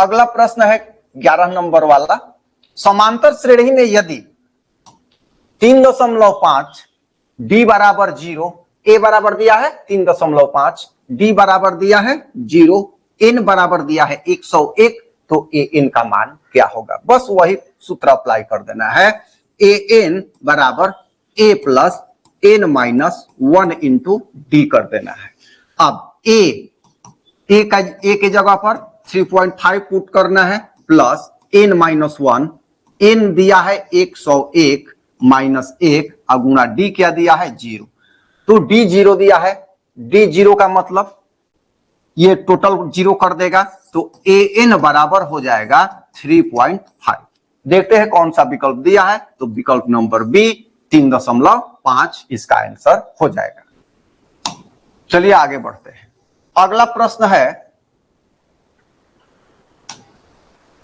अगला प्रश्न है 11 नंबर वाला। समांतर श्रेणी में यदि 3.5 डी बराबर 0, ए बराबर दिया है 3.5, डी बराबर दिया है 0, एन बराबर दिया है 101, तो ए एन का मान क्या होगा? बस वही सूत्र अप्लाई कर देना है। ए एन बराबर A plus N minus 1 into D कर देना है। अब ए के जगह पर 3.5 पुट करना है प्लस एन माइनस 1, एन दिया है 101 माइनस 1 गुणा डी क्या दिया है 0, तो डी 0 दिया है। डी 0 का मतलब ये टोटल 0 कर देगा, तो ए एन बराबर हो जाएगा 3.5। देखते हैं कौन सा विकल्प दिया है, तो विकल्प नंबर बी 3.5 इसका आंसर हो जाएगा। चलिए आगे बढ़ते हैं। अगला प्रश्न है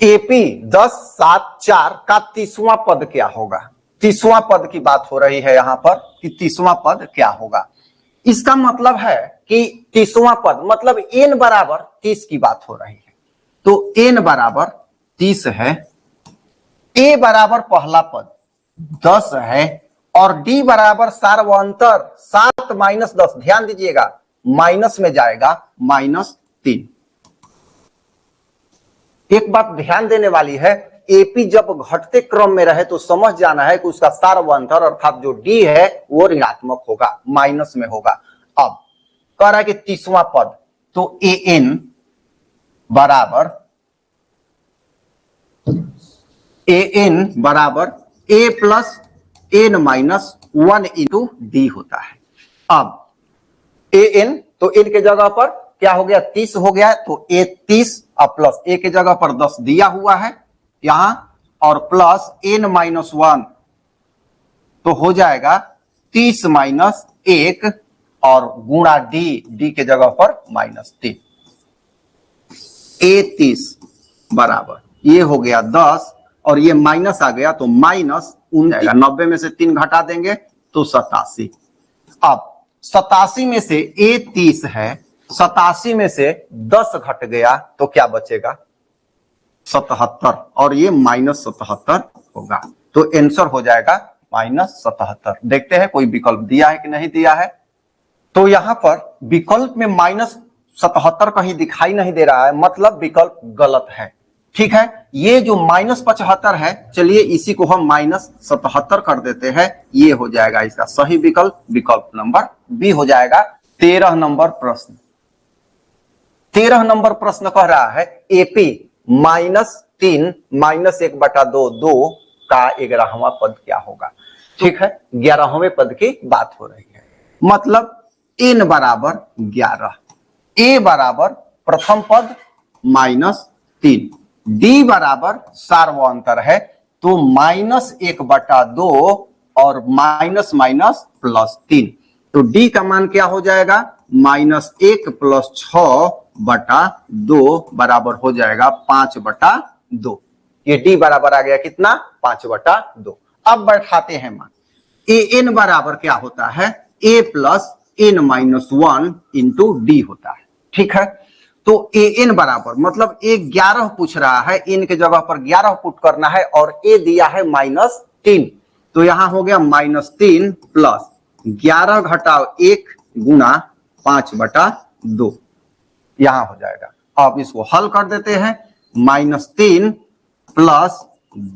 एपी 1074 का 30वां पद क्या होगा? 30वां पद की बात हो रही है यहां पर कि 30वां पद क्या होगा। इसका मतलब है कि 30वां पद मतलब एन बराबर 30 की बात हो रही है, तो एन बराबर 30 है, ए बराबर पहला पद 10 है और डी बराबर सार्वंतर 7 माइनस 10, ध्यान दीजिएगा माइनस में जाएगा -3। एक बात ध्यान देने वाली है, एपी जब घटते क्रम में रहे तो समझ जाना है कि उसका सार्वंतर अर्थात जो डी है वो ऋणात्मक होगा, माइनस में होगा। अब कह रहा है कि 30वां पद, तो ए एन बराबर A plus N minus 1 into D होता है। अब ए एन, तो एन के जगह पर क्या हो गया 30 हो गया, तो ए 30 और प्लस ए के जगह पर 10 दिया हुआ है यहां और प्लस एन माइनस 1, तो हो जाएगा 30 माइनस 1 और गुणा डी के जगह पर -3। ए 30 बराबर ये हो गया 10 और ये माइनस आ गया तो -19, 90 में से 3 घटा देंगे तो 87। अब 87 में से ए 30 है, 87 में से 10 घट गया तो क्या बचेगा 77 और ये -77 होगा, तो आंसर हो जाएगा -77। देखते हैं कोई विकल्प दिया है कि नहीं दिया है। तो यहां पर विकल्प में -77 कहीं दिखाई नहीं दे रहा है, मतलब विकल्प गलत है। ठीक है, ये जो -75 है, चलिए इसी को हम -77 कर देते हैं, ये हो जाएगा इसका सही विकल्प, विकल्प नंबर बी हो जाएगा। 13 नंबर प्रश्न। 13 नंबर प्रश्न कह रहा है एपी -3 -1/2 का 11वां पद क्या होगा? ठीक है, 11वें पद की बात हो रही है, मतलब एन बराबर 11, ए बराबर प्रथम पद -3, डी बराबर सार्वंतर है तो -1/2 और माइनस प्लस 3, तो डी का मान क्या हो जाएगा -1 प्लस 6/2 बराबर हो जाएगा 5/2। ये डी बराबर आ गया कितना 5/2। अब बैठाते हैं मान, ए एन बराबर क्या होता है A plus N minus 1 into D होता है। ठीक है, तो ए एन बराबर मतलब ए 11 पूछ रहा है, एन के जगह पर 11 पुट करना है और ए दिया है -3, तो यहां हो गया -3 प्लस 11 घटाओ 1 गुणा 5/2 यहां हो जाएगा। अब इसको हल कर देते हैं, -3 प्लस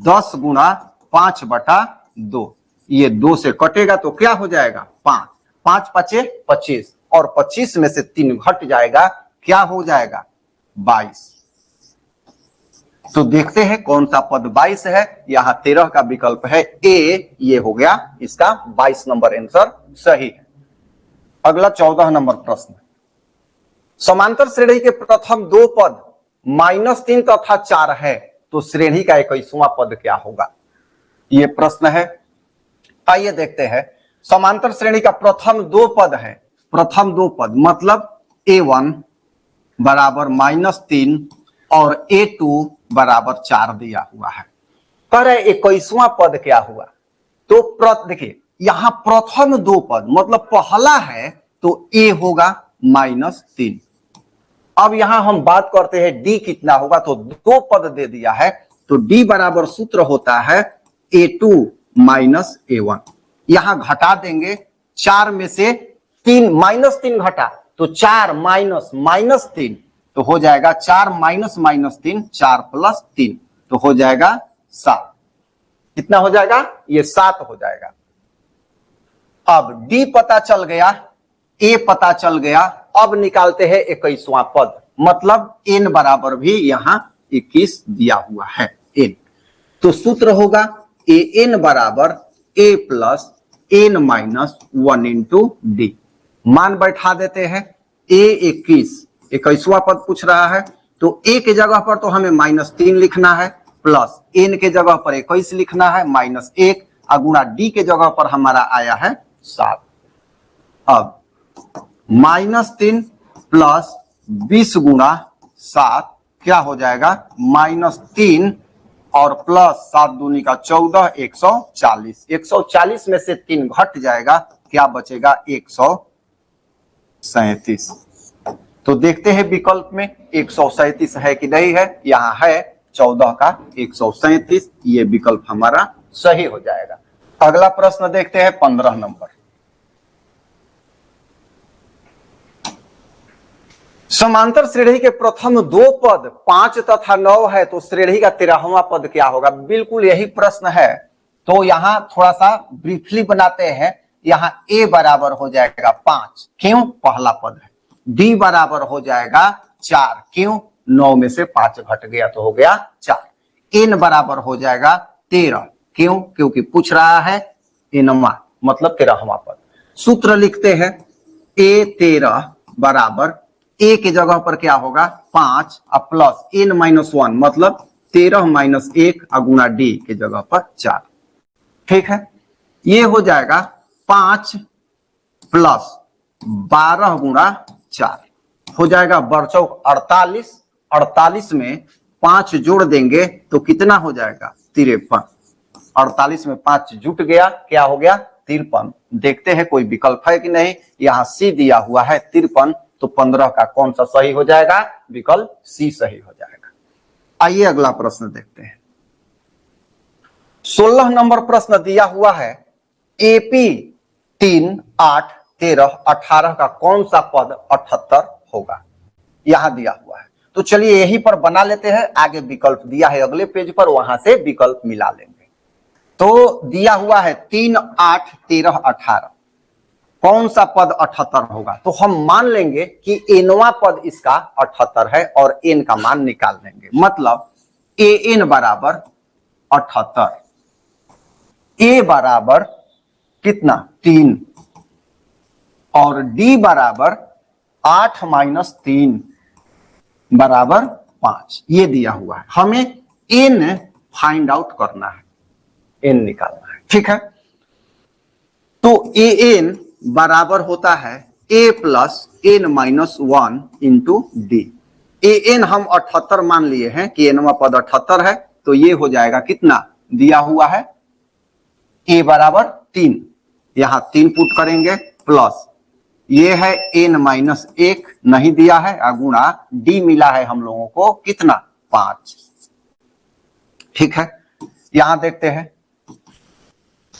10 गुणा 5/2, ये 2 से कटेगा तो क्या हो जाएगा 5, 5 5 25 और 25 में से 3 घट जाएगा, क्या हो जाएगा 22। तो देखते हैं कौन सा पद 22 है, यहां 13 का विकल्प है ए, ये हो गया इसका 22 नंबर आंसर सही है। अगला 14 नंबर प्रश्न। समांतर श्रेणी के प्रथम 2 पद -3 तथा 4 है, तो श्रेणी का 21वां पद क्या होगा? ये प्रश्न है। आइए देखते हैं, समांतर श्रेणी का प्रथम 2 पद है, प्रथम 2 पद मतलब A1 बराबर -3 और A2 बराबर 4 दिया हुआ है। पर 21वां पद क्या हुआ? तो देखिए यहां प्रथम 2 पद मतलब पहला है तो A होगा -3, अब यहां हम बात करते हैं डी कितना होगा, तो दो पद दे दिया है, तो डी बराबर सूत्र होता है a2 माइनस a1। यहां घटा देंगे, 4 में से 3 -3 घटा, तो 4 माइनस -3 तो हो जाएगा 4 माइनस -3, 4 + 3 तो हो जाएगा 7। कितना हो जाएगा, ये 7 हो जाएगा। अब डी पता चल गया, ए पता चल गया, अब निकालते हैं 21वां पद, मतलब एन बराबर भी यहां 21 दिया हुआ है एन। तो सूत्र होगा ए एन बराबर A plus N minus 1 into D. मान बैठा देते हैं, ए 21वां पद पूछ रहा है, तो ए के जगह पर तो हमें -3 लिखना है, प्लस एन के जगह पर 21 लिखना है, -1 गुणा डी के जगह पर हमारा आया है 7। अब -3 प्लस 20 गुणा 7 क्या हो जाएगा, -3 और प्लस 7 दूनी का 14, 140। 140 में से 3 घट जाएगा, क्या बचेगा 137। तो देखते हैं विकल्प में 137 है कि नहीं है, यहां है 14 का 137, ये विकल्प हमारा सही हो जाएगा। अगला प्रश्न देखते हैं 15 नंबर। समांतर श्रेणी के प्रथम दो पद 5 तथा 9 है, तो श्रेणी का 13वां पद क्या होगा, बिल्कुल यही प्रश्न है। तो यहां थोड़ा सा ब्रीफली बनाते हैं, यहां ए बराबर हो जाएगा 5, क्यों, पहला पद है। डी बराबर हो जाएगा 4, क्यों, 9 में से 5 घट गया तो हो गया 4। एन बराबर हो जाएगा 13, क्यों, क्योंकि पूछ रहा है एनवा, मतलब 13वां पद। सूत्र लिखते हैं, ए 13 बराबर ए के जगह पर क्या होगा 5 प्लस एन माइनस 1, मतलब 13 माइनस 1 गुणा डी के जगह पर 4। ठीक है, ये हो जाएगा 5 प्लस 12 गुणा 4 हो जाएगा बरचौक 48। 48 में 5 जोड़ देंगे तो कितना हो जाएगा 53। 48 में 5 जुट गया, क्या हो गया 53। देखते हैं कोई विकल्प है कि नहीं, यहां सी दिया हुआ है 53, तो 15 का कौन सा सही हो जाएगा, विकल्प सी सही हो जाएगा। आइए अगला प्रश्न देखते हैं। 16 नंबर प्रश्न दिया हुआ है, एपी 3, 8, 13, 18 का कौन सा पद 78 होगा, यहां दिया हुआ है। तो चलिए यहीं पर बना लेते हैं, आगे विकल्प दिया है अगले पेज पर, वहां से विकल्प मिला लेंगे। तो दिया हुआ है 3, 8, 13, 18, कौन सा पद 78 होगा, तो हम मान लेंगे कि एनवा पद इसका 78 है और एन का मान निकाल लेंगे, मतलब ए एन बराबर 78, ए बराबर कितना 3 और डी बराबर 8 माइनस 3 बराबर 5, ये दिया हुआ है। हमें एन फाइंड आउट करना है, एन निकालना है। ठीक है, तो ए एन बराबर होता है A plus N minus 1 into D. A N हम 78 मान लिए हैं कि एनवा पद 78 है, तो ये हो जाएगा कितना दिया हुआ है, ए बराबर 3, यहां 3 पुट करेंगे, प्लस ये है एन माइनस 1 नहीं दिया है, गुणा डी मिला है हम लोगों को कितना 5। ठीक है, यहां देखते हैं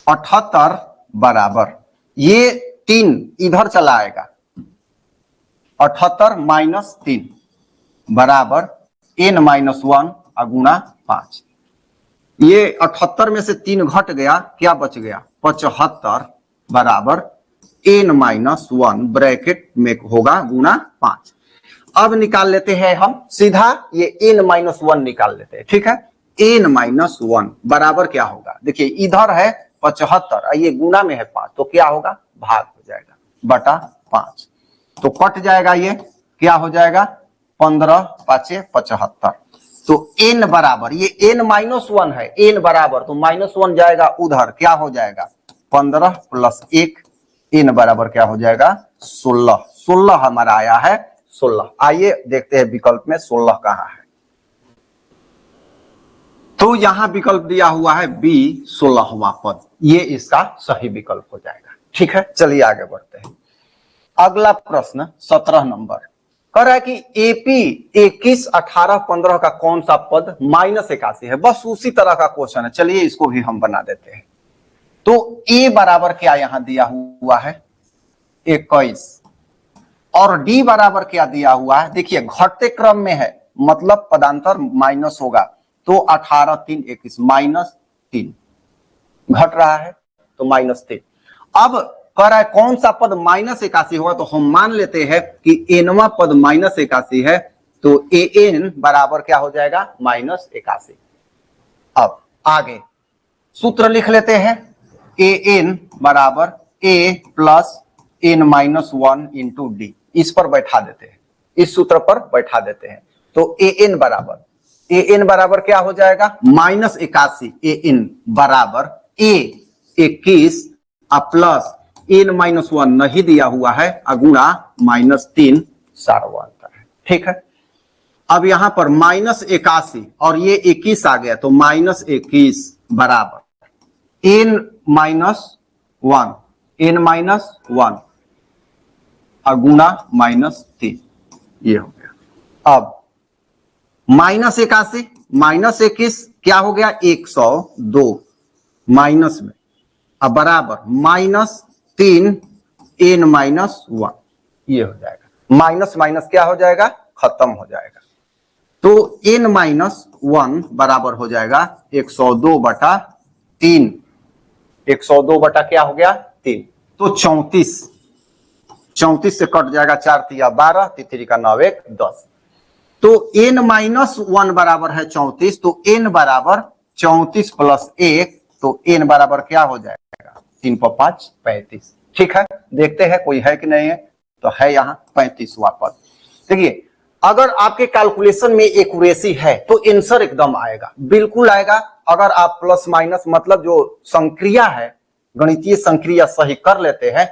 78 बराबर ये 3 इधर चला आएगा, 78 माइनस 3 बराबर एन माइनस 1 गुणा 5। ये 78 में से 3 घट गया, क्या बच गया 75 बराबर एन माइनस 1 ब्रैकेट में होगा गुणा 5। अब निकाल लेते हैं हम सीधा ये एन माइनस 1 निकाल लेते हैं। ठीक है, एन माइनस 1 बराबर क्या होगा, देखिए इधर है 75, ये गुणा में है 5, तो क्या होगा भाग हो जाएगा बटा 5, तो कट जाएगा, ये क्या हो जाएगा 15 5 75। तो एन बराबर, ये एन माइनस 1 है, एन बराबर तो -1 जाएगा उधर, क्या हो जाएगा 15 प्लस 1, एन बराबर क्या हो जाएगा 16। 16 हमारा आया है 16। आइए देखते हैं विकल्प में 16 कहां है। तो यहां विकल्प दिया हुआ है बी 16वां पद, ये इसका सही विकल्प हो जाएगा। ठीक है, चलिए आगे बढ़ते हैं। अगला प्रश्न 17 नंबर। कह रहा है कि एपी 21, 18, 15 का कौन सा पद -81 है। बस उसी तरह का क्वेश्चन है, चलिए इसको भी हम बना देते हैं। तो ए बराबर क्या यहां दिया हुआ है 21 और डी बराबर क्या दिया हुआ है, देखिए घटते क्रम में है मतलब पदांतर माइनस होगा, तो 18 3 21 -3 घट रहा है तो -3। अब कह रहा है कौन सा पद -81 होगा, तो हम मान लेते हैं कि एनवा पद -81 है, तो ए एन बराबर क्या हो जाएगा -81। अब आगे सूत्र लिख लेते हैं, ए एन बराबर A plus N -1 into D, इस पर बैठा देते हैं, इस सूत्र पर बैठा देते हैं। तो ए एन बराबर क्या हो जाएगा -81, ए एन बराबर ए 21 प्लस एन -1 नहीं दिया हुआ है अगुणा -3 सार्वधातुक है, ठीक है। अब यहां पर -81 और ये 21 आ गया, तो -21 बराबर एन -1 अगुणा -3, ये हो गया। अब -81 -21 क्या हो गया 102 माइनस में, अब बराबर -3 n -1, ये हो जाएगा। माइनस माइनस क्या हो जाएगा खत्म हो जाएगा, तो n -1 बराबर हो जाएगा 102 बटा 3, 102 बटा क्या हो गया 3, तो 34 से कट जाएगा, 4 तिया 12, तिथि का 9 1 10, तो n -1 बराबर है 34, तो n बराबर 34 प्लस 1, तो n बराबर क्या हो जाएगा 3 पर 5 35, ठीक है। देखते हैं कोई है कि नहीं है, तो है यहाँ 35वां पद। देखिए अगर आपके कैलकुलेशन में एक्यूरेसी है तो आंसर एकदम आएगा, बिल्कुल आएगा। अगर आप प्लस माइनस मतलब जो संक्रिया है, गणितीय संक्रिया सही कर लेते हैं,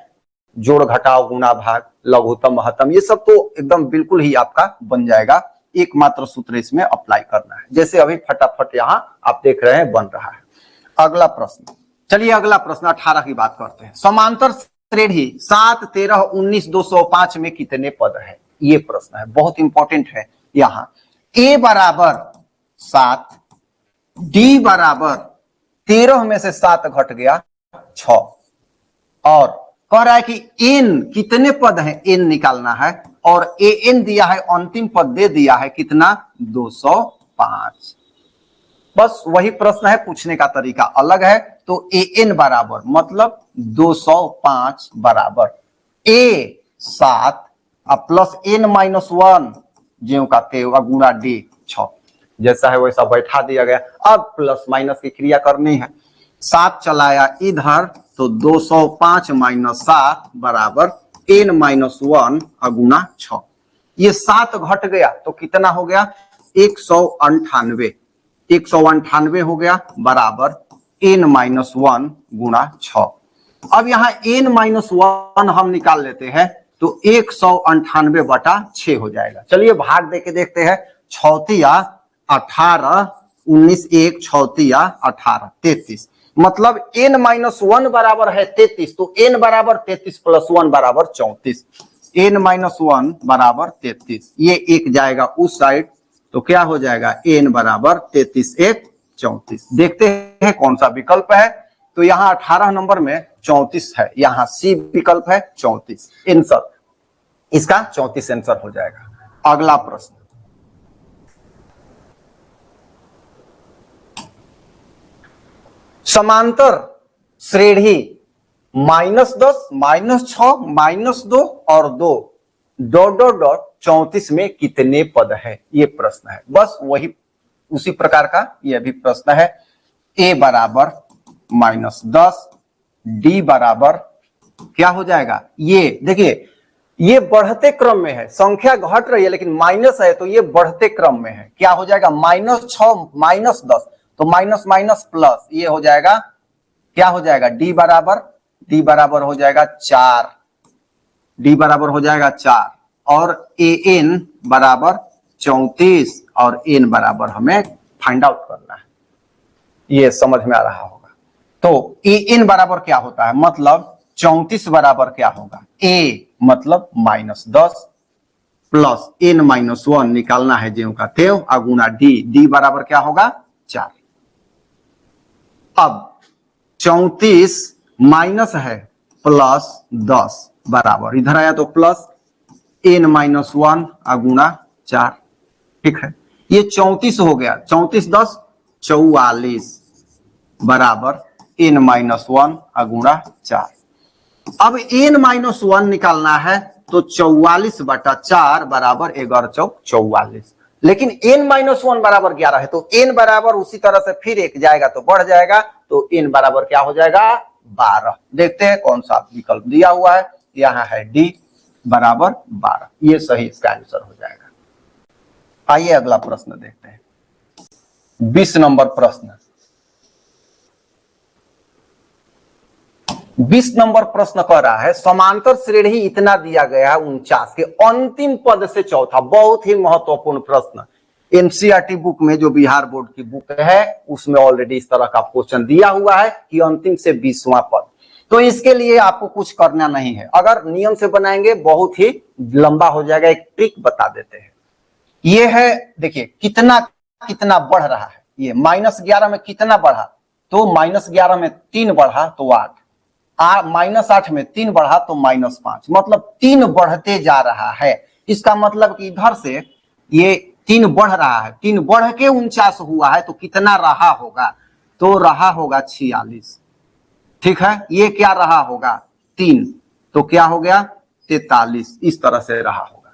जोड़ घटाव गुणा भाग लघुत्तम महत्तम, ये सब तो एकदम बिल्कुल ही आपका बन जाएगा। एकमात्र सूत्र इसमें अप्लाई करना है, जैसे अभी फटाफट यहाँ आप देख रहे हैं बन रहा है। अगला प्रश्न, चलिए अगला प्रश्न 18 की बात करते हैं। समांतर श्रेणी 7 13 19 205 में कितने पद है, ये प्रश्न है, बहुत इंपॉर्टेंट है। यहां a बराबर 7, d बराबर 13 में से 7 घट गया 6, और कह रहा है कि n कितने पद हैं, n निकालना है, और a n दिया है, अंतिम पद दे दिया है कितना 205। बस वही प्रश्न है, पूछने का तरीका अलग है। तो ए एन बराबर मतलब 205 बराबर a 7 प्लस n -1 ज्यों का त्यों गुणा d 6, जैसा है वैसा बैठा दिया गया। अब प्लस माइनस की क्रिया करनी है, 7 चलाया इधर, तो 205 - 7 बराबर n -1 गुणा 6, ये 7 घट गया तो कितना हो गया 198, 198 हो गया बराबर n -1 गुणा 6। अब यहाँ n -1 हम निकाल लेते हैं, तो 198 बटा 6 हो जाएगा। चलिए भाग देके देखते हैं, 6 18 19 1 6 18 33, मतलब n -1 बराबर है 33, तो n बराबर 33 प्लस 1 बराबर 34, n -1 बराबर 33, ये एक जाएगा उस साइड, तो क्या हो जाएगा n बराबर 33 1 34। देखते हैं कौन सा विकल्प है, तो यहाँ 18 नंबर में 34 है, यहाँ सी विकल्प है 34, आंसर इसका 34 आंसर हो जाएगा। अगला प्रश्न, समांतर श्रेणी -10 -6 -2 और 2 डॉट डॉट डॉट 34 में कितने पद है, ये प्रश्न है। बस वही उसी प्रकार का यह भी प्रश्न है। a बराबर -10, d बराबर क्या हो जाएगा, ये देखिए ये बढ़ते क्रम में है, संख्या घट रही है लेकिन माइनस है, तो ये बढ़ते क्रम में है। क्या हो जाएगा -6 -10, तो माइनस माइनस प्लस, ये हो जाएगा क्या हो जाएगा d बराबर हो जाएगा 4, d बराबर हो जाएगा 4, और an बराबर 34 और n बराबर हमें फाइंड आउट करना है, ये समझ में आ रहा होगा। तो an बराबर क्या होता है, मतलब 34 बराबर क्या होगा a मतलब -10, प्लस n-1 निकालना है ज्यों का त्यों, गुना डी बराबर क्या होगा 4। अब 34 माइनस है प्लस 10 बराबर, इधर आया तो प्लस n-1 गुना 4। ठीक है, ये 34 हो गया, 34 10 44 बराबर n-1 गुना 4। अब n-1 निकालना है तो 44/4 बराबर 11 चौक 44, लेकिन n-1 बराबर 11 है तो n बराबर उसी तरह से फिर एक जाएगा तो बढ़ जाएगा, तो n बराबर क्या हो जाएगा 12। देखते हैं कौन सा विकल्प दिया हुआ है, यहाँ है डी बराबर 12, ये सही इसका आंसर हो जाएगा। आइए अगला प्रश्न देखते हैं, 20 नंबर प्रश्न। 20 नंबर प्रश्न कह रहा है समांतर श्रेणी इतना दिया गया है 49 के अंतिम पद से चौथा। बहुत ही महत्वपूर्ण प्रश्न, एनसीईआरटी बुक में जो बिहार बोर्ड की बुक है उसमें ऑलरेडी इस तरह का क्वेश्चन दिया हुआ है कि अंतिम से 20वां पद। तो इसके लिए आपको कुछ करना नहीं है, अगर नियम से बनाएंगे बहुत ही लंबा हो जाएगा। एक ट्रिक बता देते हैं, ये है देखिए कितना कितना बढ़ रहा है, ये -11 में कितना बढ़ा, तो -11 में 3 बढ़ा तो 8, -8 में 3 बढ़ा तो -5, मतलब 3 बढ़ते जा रहा है। इसका मतलब कि इधर से ये 3 बढ़ रहा है, 3 बढ़ के 49 हुआ है तो कितना रहा होगा, तो रहा होगा 46। ठीक है, ये क्या रहा होगा 3, तो क्या हो गया 43, इस तरह से रहा होगा।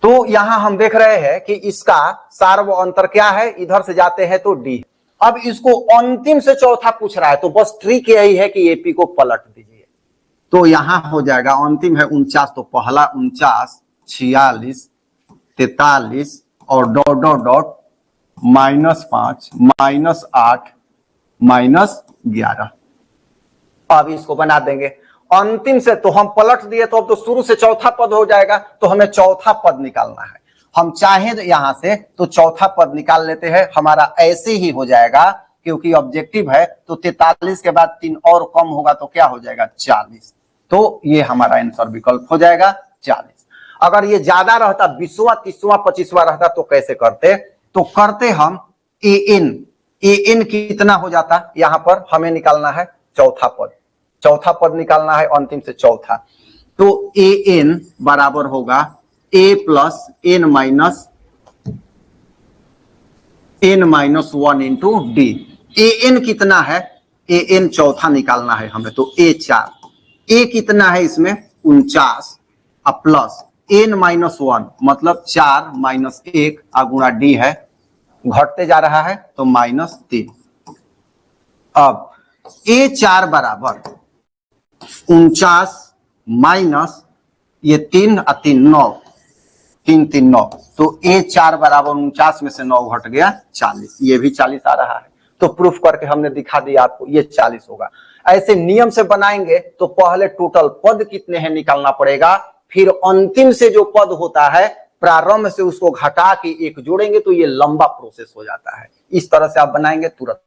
तो यहां हम देख रहे हैं कि इसका सार्व अंतर क्या है, इधर से जाते हैं तो डी। अब इसको अंतिम से चौथा पूछ रहा है तो बस ट्रिक यही है कि एपी को पलट दीजिए, तो यहां हो जाएगा अंतिम है 49, तो पहला 49, 46, 43 और डॉट डॉट डॉट -5, -8, -11। अब इसको बना देंगे अंतिम से, तो हम पलट दिए तो अब तो शुरू से चौथा पद हो जाएगा, तो हमें चौथा पद निकालना है। हम चाहें यहां से तो चौथा पद निकाल लेते हैं, हमारा ऐसे ही हो जाएगा क्योंकि ऑब्जेक्टिव है। तो 43 के बाद 3 और कम होगा तो क्या हो जाएगा 40, तो ये हमारा आंसर विकल्प हो जाएगा 40। अगर ये ज्यादा रहता 20वां 30वां 25वां रहता तो कैसे करते, तो करते हम an कितना हो जाता, यहां पर हमें निकालना है चौथा पद, चौथा पद निकालना है अंतिम से चौथा, तो an बराबर होगा a plus n-1 into D. an कितना है, an चौथा निकालना है हमें, तो a4, a कितना है इसमें 49 प्लस n-1 मतलब 4 - 1 गुणा डी है, घटते जा रहा है तो -3। अब a4 बराबर 49 माइनस ये 3 और 3 9, 3 3 9, तो a4 बराबर 49 में से 9 घट गया 40, ये भी 40 आ रहा है। तो प्रूफ करके हमने दिखा दिया आपको, ये 40 होगा। ऐसे नियम से बनाएंगे तो पहले टोटल पद कितने हैं निकालना पड़ेगा, फिर अंतिम से जो पद होता है प्रारंभ से उसको घटा के एक जोड़ेंगे, तो ये लंबा प्रोसेस हो जाता है। इस तरह से आप बनाएंगे तुरंत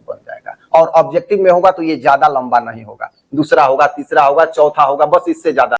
बन जाएगा, और ऑब्जेक्टिव में होगा तो ये ज्यादा लंबा नहीं होगा, दूसरा होगा, तीसरा होगा, चौथा होगा, बस इससे ज्यादा